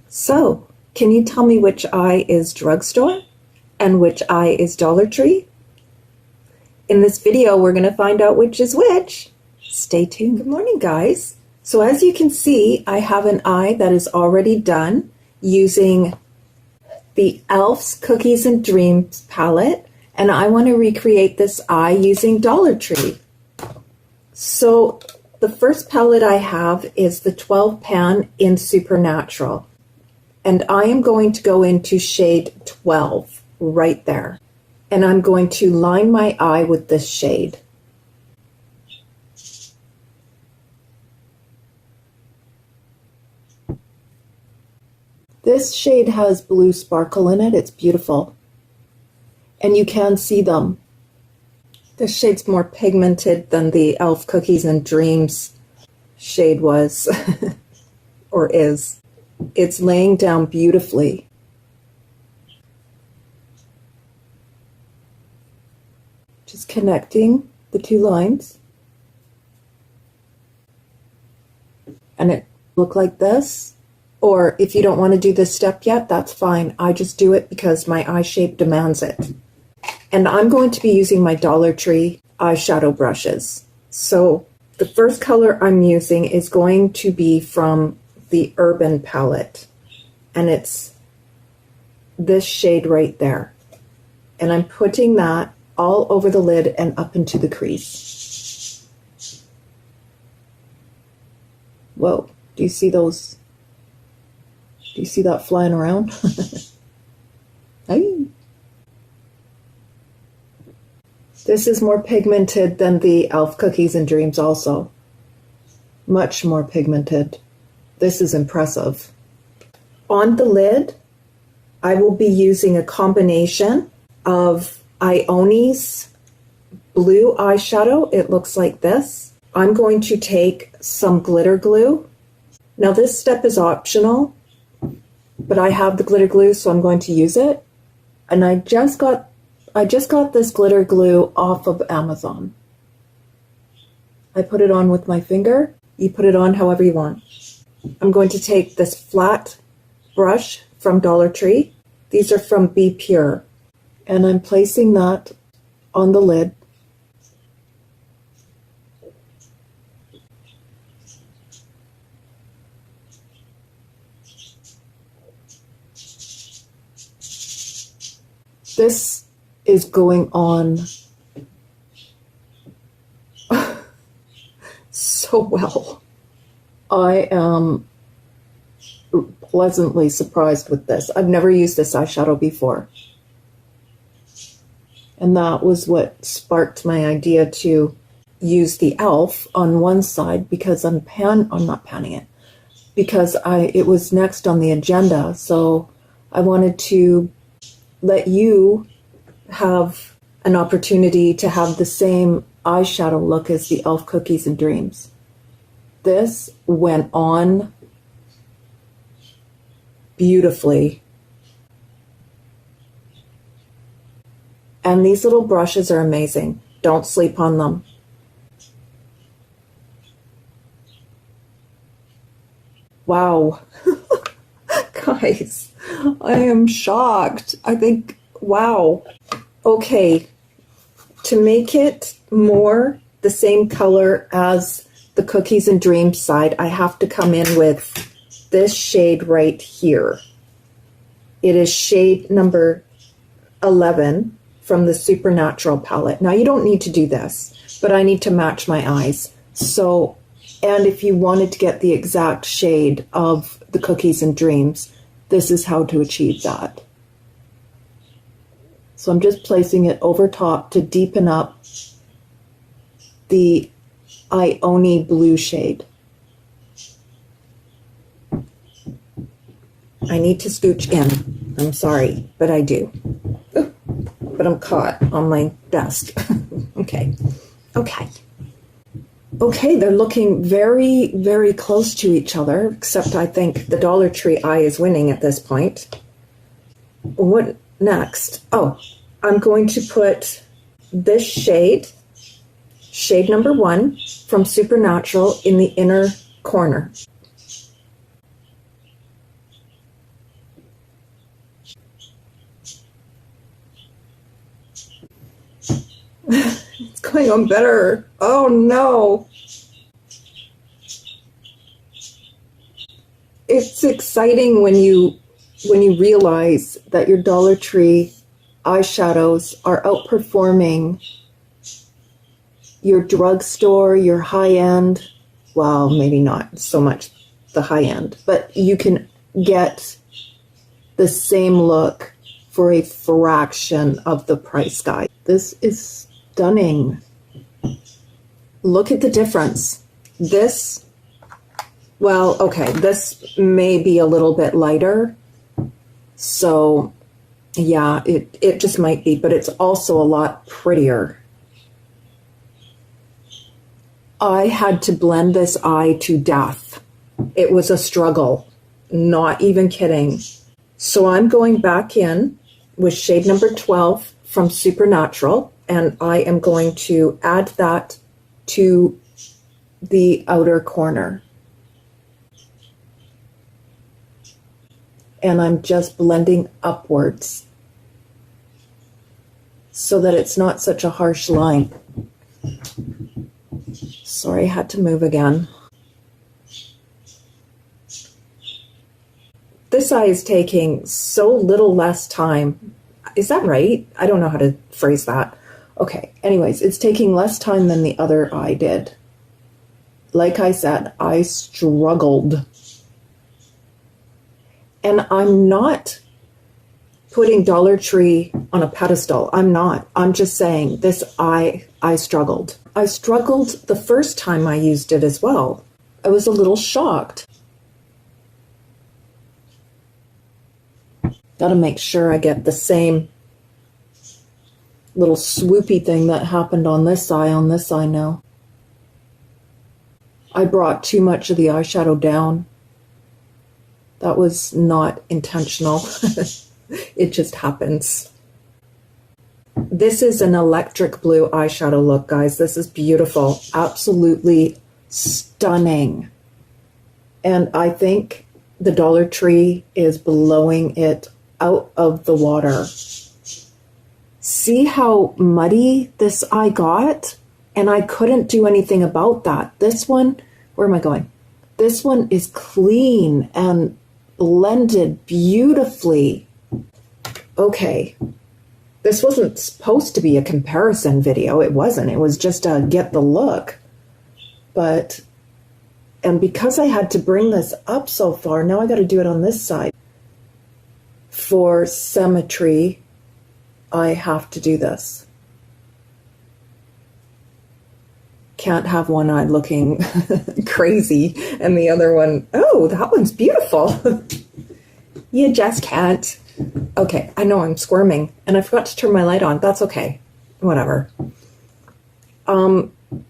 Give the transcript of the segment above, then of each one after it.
So, can you tell me which eye is drugstore and which eye is Dollar Tree? In this video, we're going to find out which is which. Stay tuned. Good morning, guys. So as you can see, I have an eye that is already done using the E.L.F's Cookies and Dreams palette, and I want to recreate this eye using Dollar Tree. So the first palette I have is the 12 pan in Supernatural, and I am going to go into shade 12 right there, and I'm going to line my eye with this shade. This shade has blue sparkle in it. It's beautiful. And you can see them. This shade's more pigmented than the E.L.F. Cookies and Dreams shade was, or is. It's laying down beautifully. Just connecting the two lines. And it look like this. Or if you don't want to do this step yet, that's fine. I just do it because my eye shape demands it. And I'm going to be using my Dollar Tree eyeshadow brushes. So the first color I'm using is going to be from the Urban palette. And it's this shade right there. And I'm putting that all over the lid and up into the crease. Whoa, do you see those? Do you see that flying around? Hey. This is more pigmented than the E.L.F. Cookies and Dreams also. Much more pigmented. This is impressive. On the lid, I will be using a combination of Ioni's blue eyeshadow. It looks like this. I'm going to take some glitter glue. Now this step is optional, but I have the glitter glue, so I'm going to use it. And I just got this glitter glue off of Amazon. I put it on with my finger. You put it on however you want. I'm going to take this flat brush from Dollar Tree. These are from Be Pure. And I'm placing that on the lid. This is going on so well. I am pleasantly surprised with this. I've never used this eyeshadow before. And that was what sparked my idea to use the E.L.F. on one side because I'm not panning it. Because it was next on the agenda, so I wanted to let you have an opportunity to have the same eyeshadow look as the E.L.F. Cookies and Dreams. This went on beautifully. And these little brushes are amazing. Don't sleep on them. Wow. Guys, I am shocked. I think, wow. Okay, to make it more the same color as the Cookies and Dreams side, I have to come in with this shade right here. It is shade number 11 from the Supernatural palette. Now, you don't need to do this, but I need to match my eyes. So, and if you wanted to get the exact shade of the Cookies and Dreams, this is how to achieve that. So I'm just placing it over top to deepen up the Ioni blue shade. I need to scooch in. I'm sorry, but I do. Ooh, but I'm caught on my desk. Okay. Okay, they're looking very, very close to each other, except I think the Dollar Tree eye is winning at this point. What next? Oh, I'm going to put this shade number 1 from Supernatural in the inner corner. hang on better. Oh no. It's exciting when you realize that your Dollar Tree eyeshadows are outperforming your drugstore, your high-end, well, maybe not so much the high-end, but you can get the same look for a fraction of the price, guide. This is stunning. Look at the difference. This, well, okay, this may be a little bit lighter, so yeah, it just might be, but it's also a lot prettier. I had to blend this eye to death. It was a struggle, not even kidding. So I'm going back in with shade number 12 from Supernatural, and I am going to add that to the outer corner. And I'm just blending upwards so that it's not such a harsh line. Sorry, I had to move again. This eye is taking so little less time. Is that right? I don't know how to phrase that. Okay, anyways, it's taking less time than the other eye did. Like I said, I struggled. And I'm not putting Dollar Tree on a pedestal. I'm not. I'm just saying this eye, I struggled. I struggled the first time I used it as well. I was a little shocked. Gotta make sure I get the same little swoopy thing that happened on this eye now. I brought too much of the eyeshadow down. That was not intentional. It just happens. This is an electric blue eyeshadow look, guys. This is beautiful. Absolutely stunning. And I think the Dollar Tree is blowing it out of the water. See how muddy this eye got? And I couldn't do anything about that. This one, where am I going? This one is clean and blended beautifully. Okay. This wasn't supposed to be a comparison video. It wasn't. It was just to get the look. But, and because I had to bring this up so far, now I got to do it on this side. For symmetry, I have to do this. Can't have one eye looking crazy and the other one, oh, that one's beautiful. You just can't. Okay, I know I'm squirming and I forgot to turn my light on. That's okay. Whatever.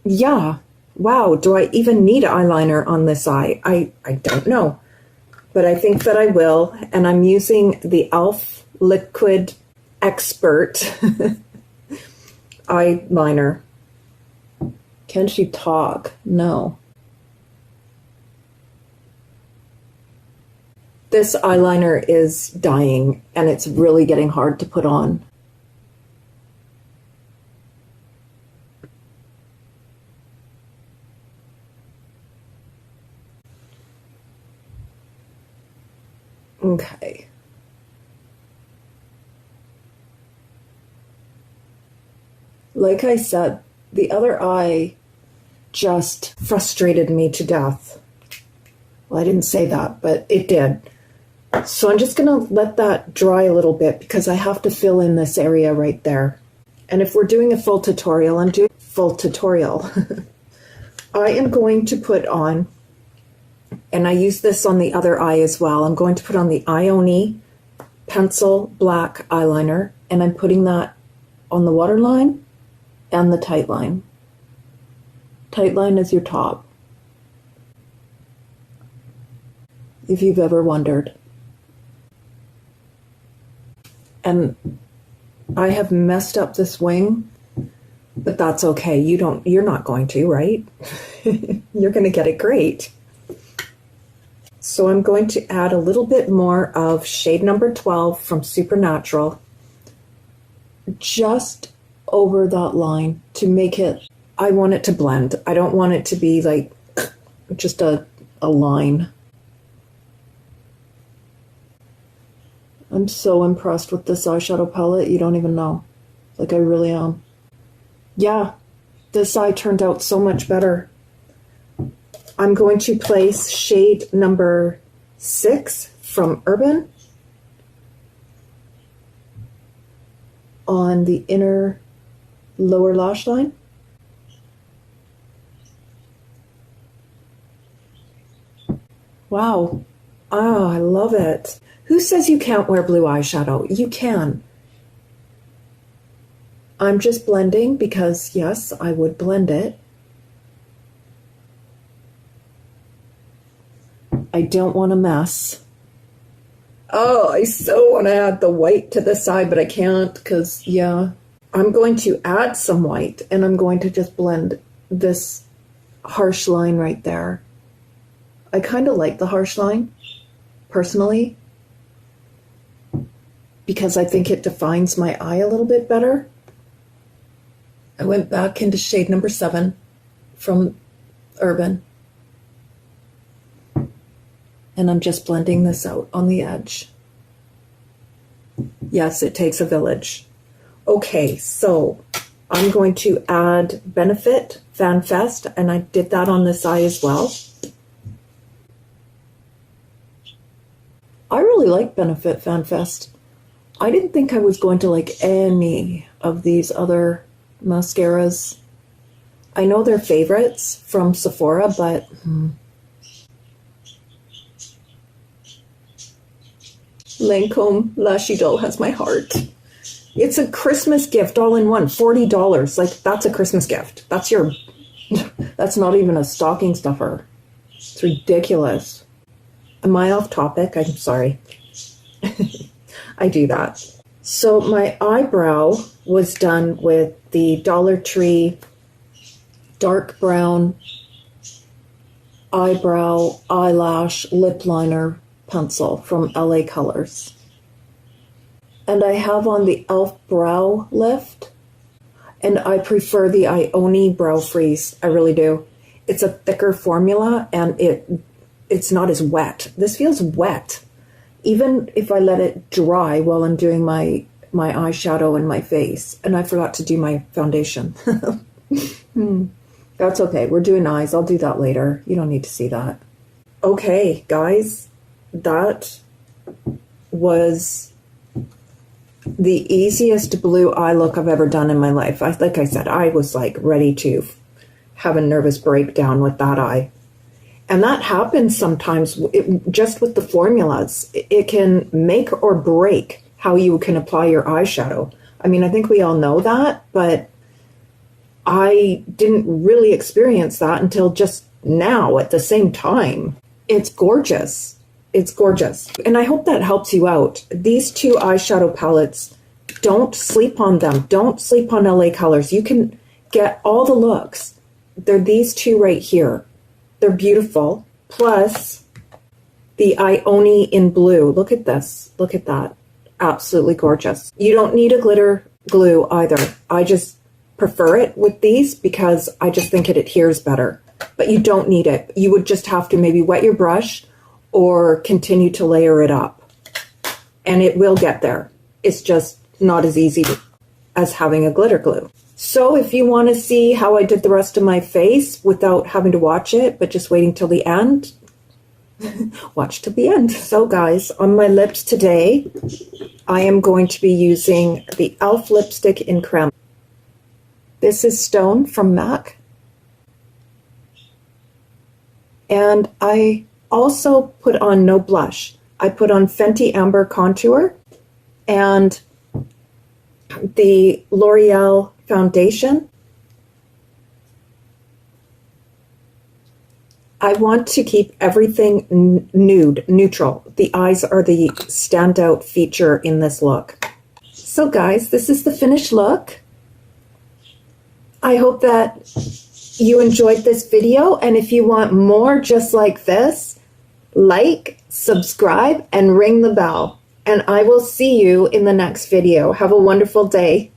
Yeah. Wow, do I even need eyeliner on this eye? I don't know. But I think that I will, and I'm using the E.L.F. Liquid Expert eyeliner. Can she talk? No. This eyeliner is dying, and it's really getting hard to put on. Okay. Like I said, the other eye just frustrated me to death. Well, I didn't say that, but it did. So I'm just going to let that dry a little bit because I have to fill in this area right there. And if we're doing a full tutorial, I'm doing a full tutorial. I am going to put on, and I use this on the other eye as well, I'm going to put on the Ioni Pencil Black Eyeliner, and I'm putting that on the waterline and the tight line. Tight line is your top, if you've ever wondered. And I have messed up this wing, but that's okay. You're not going to, right? You're going to get it great. So I'm going to add a little bit more of shade number 12 from Supernatural, just over that line to make it, I want it to blend. I don't want it to be like just a line. I'm so impressed with this eyeshadow palette, you don't even know. Like, I really am. Yeah, this eye turned out so much better. I'm going to place shade number 6 from Urban on the inner lower lash line. Wow. Oh, I love it. Who says you can't wear blue eyeshadow? You can. I'm just blending because, yes, I would blend it. I don't want a mess. Oh, I so want to add the white to the side, but I can't because, yeah. I'm going to add some white, and I'm going to just blend this harsh line right there. I kind of like the harsh line, personally, because I think it defines my eye a little bit better. I went back into shade number 7 from Urban. And I'm just blending this out on the edge. Yes, it takes a village. Okay, so I'm going to add Benefit FanFest, and I did that on this eye as well. I really like Benefit FanFest. I didn't think I was going to like any of these other mascaras. I know they're favorites from Sephora, but Lancome Lashy Doll has my heart. It's a Christmas gift all in one, $40. Like, that's a Christmas gift. That's your, that's not even a stocking stuffer. It's ridiculous. Am I off topic? I'm sorry. I do that. So my eyebrow was done with the Dollar Tree dark brown eyebrow eyelash lip liner pencil from LA Colors. And I have on the E.L.F. brow lift, and I prefer the Ioni brow freeze. I really do. It's a thicker formula, and it's not as wet. This feels wet. Even if I let it dry while I'm doing my eyeshadow and my face. And I forgot to do my foundation. That's okay. We're doing eyes. I'll do that later. You don't need to see that. Okay, guys. That was the easiest blue eye look I've ever done in my life. Like I said, I was like ready to have a nervous breakdown with that eye. And that happens sometimes just with the formulas. It can make or break how you can apply your eyeshadow. I mean, I think we all know that, but I didn't really experience that until just now at the same time. It's gorgeous. It's gorgeous. And I hope that helps you out. These two eyeshadow palettes, don't sleep on them. Don't sleep on LA Colors. You can get all the looks. They're these two right here. They're beautiful. Plus the Ioni in blue. Look at this. Look at that. Absolutely gorgeous. You don't need a glitter glue either. I just prefer it with these because I just think it adheres better. But you don't need it. You would just have to maybe wet your brush or continue to layer it up. And it will get there. It's just not as easy as having a glitter glue. So if you want to see how I did the rest of my face without having to watch it, but just waiting till the end, watch till the end. So guys, on my lips today, I am going to be using the E.L.F. lipstick in Crème. This is Stone from MAC. And I also put on no blush. I put on Fenty Amber Contour and the L'Oreal foundation. I want to keep everything nude, neutral. The eyes are the standout feature in this look. So guys, this is the finished look. I hope that you enjoyed this video, and if you want more just like this, like, subscribe, and ring the bell. And I will see you in the next video. Have a wonderful day.